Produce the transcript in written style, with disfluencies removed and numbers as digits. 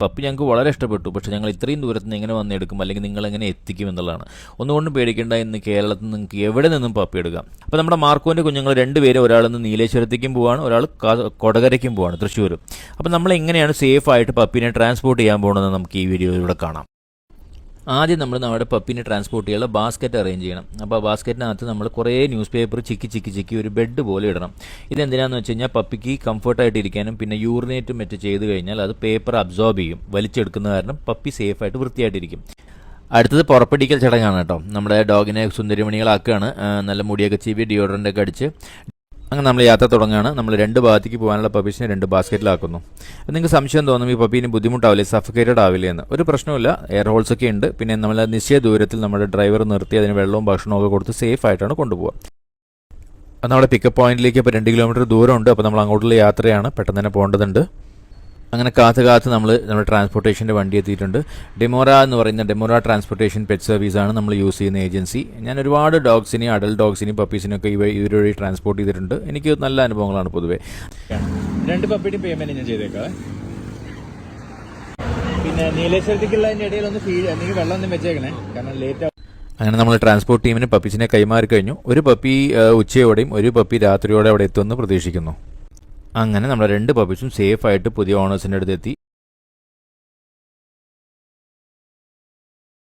Puppy ഞങ്ങൾക്ക് വളരെ ഇഷ്ടപ്പെട്ടു. പക്ഷേ ഞങ്ങൾ ഇത്രയും ദൂരത്ത് നിന്ന് എങ്ങനെ വന്നെടുക്കും, അല്ലെങ്കിൽ നിങ്ങൾ എങ്ങനെ എത്തിക്കും എന്നുള്ളതാണ്. ഒന്നുകൊണ്ടും പേടിക്കേണ്ട, ഇന്ന് കേരളത്തിൽ നിന്ന് നിങ്ങൾക്ക് എവിടെ നിന്നും പപ്പി എടുക്കാം. അപ്പോൾ നമ്മുടെ മാർക്കോൻ്റെ കുഞ്ഞുങ്ങൾ രണ്ടുപേരും, ഒരാളിന്ന് നീലേശ്വരത്തേക്കും പോവാണ്, ഒരാൾ കൊടകരയ്ക്കും പോവാണ്, തൃശ്ശൂർ. അപ്പോൾ നമ്മൾ എങ്ങനെയാണ് സേഫായിട്ട് പപ്പീനെ ട്രാൻസ്പോർട്ട് ചെയ്യാൻ പോകുന്നത് നമുക്ക് ഈ വീഡിയോയിലൂടെ കാണാം. ആദ്യം നമ്മൾ നമ്മുടെ പപ്പിനെ ട്രാൻസ്പോർട്ട് ചെയ്യാനുള്ള ബാസ്ക്കറ്റ് അറേഞ്ച് ചെയ്യണം. അപ്പോൾ ആ ബാസ്ക്കറ്റിനകത്ത് നമ്മൾ കുറേ ന്യൂസ് പേപ്പർ ചിക്കി ഒരു ബെഡ് പോലെ ഇടണം. ഇതെന്തിനാണെന്ന് വെച്ച് കഴിഞ്ഞാൽ പപ്പിക്ക് കംഫർട്ടായിട്ട് ഇരിക്കാനും പിന്നെ യൂറിനേറ്റും മറ്റ് ചെയ്ത് കഴിഞ്ഞാൽ അത് പേപ്പർ അബ്സോർബ് ചെയ്യും. വലിച്ചെടുക്കുന്ന കാരണം പപ്പി സേഫായിട്ട് വൃത്തിയായിട്ടിരിക്കും. അടുത്തത് പുറപ്പെടിക്കൽ ചടങ്ങാണ് കേട്ടോ. നമ്മുടെ ഡോഗിനെ സുന്ദരിമണികളാക്കുകയാണ്. നല്ല മുടിയൊക്കെ ചീവി ഡിയോഡറൻ്റൊക്കെ അടിച്ച് അങ്ങനെ നമ്മൾ യാത്ര തുടങ്ങുകയാണ്. നമ്മൾ രണ്ട് ഭാഗത്തേക്ക് പോകാനുള്ള പപ്പീസിനെ രണ്ട് ബാസ്ക്കറ്റിലാക്കുന്നു. നിങ്ങൾക്ക് സംശയം തോന്നും ഈ പപ്പീന് ബുദ്ധിമുട്ടാവില്ലേ, സഫക്കേറ്റഡ് ആവില്ലേ എന്ന്. ഒരു പ്രശ്നമില്ല, എയർ ഹോൾസ് ഒക്കെ ഉണ്ട്. പിന്നെ നമ്മൾ നിശ്ചയ ദൂരത്തിൽ നമ്മുടെ ഡ്രൈവർ നിർത്തി അതിന് വെള്ളവും ഭക്ഷണവും ഒക്കെ കൊടുത്ത് സേഫ് ആയിട്ടാണ് കൊണ്ടുപോകുക. അത് നമ്മുടെ പിക്കപ്പ് പോയിന്റിലേക്ക് ഇപ്പോൾ 2 കിലോമീറ്റർ ദൂരമുണ്ട്. അപ്പോൾ നമ്മൾ അങ്ങോട്ടുള്ള യാത്രയാണ്, പെട്ടെന്ന് തന്നെ പോകേണ്ടതുണ്ട്. അങ്ങനെ കാത്ത് നമ്മുടെ ട്രാൻസ്പോർട്ടേഷൻ്റെ വണ്ടി എത്തിയിട്ടുണ്ട്. ഡെമോറ എന്ന് പറയുന്ന ഡെമോറ ട്രാൻസ്പോർട്ടേഷൻ പെറ്റ് സർവീസാണ് നമ്മൾ യൂസ് ചെയ്യുന്ന ഏജൻസി. ഞാൻ ഒരുപാട് ഡോഗ്സിനെയും അഡൽട്ട് ഡോഗ്സിനെയും പപ്പീസിനൊക്കെ ഇവർ വഴി ട്രാൻസ്പോർട്ട് ചെയ്തിട്ടുണ്ട്. എനിക്ക് നല്ല അനുഭവങ്ങളാണ് പൊതുവേ. 2 പപ്പിയുടെയും പേയ്മെന്റ് ഞാൻ ചെയ്തേക്കാം. പിന്നെ നീലേശ്വരത്തേക്കുള്ളതിൻ്റെ ഇടയിൽ ഒന്ന് നീ വെള്ളം ഒന്നും വെച്ചേക്കണേ, കാരണം ലേറ്റ് ആവും. അങ്ങനെ നമ്മൾ ട്രാൻസ്പോർട്ട് ടീമിന് പപ്പീസിനെ കൈമാറി കഴിഞ്ഞു. ഒരു പപ്പി ഉച്ചയോടെയും ഒരു പപ്പി രാത്രിയോടെ അവിടെ എത്തുമെന്ന് പ്രതീക്ഷിക്കുന്നു. അങ്ങനെ നമ്മുടെ 2 പപ്പീസും സേഫായിട്ട് പുതിയ ഓണേഴ്സിൻ്റെ അടുത്ത് എത്തി.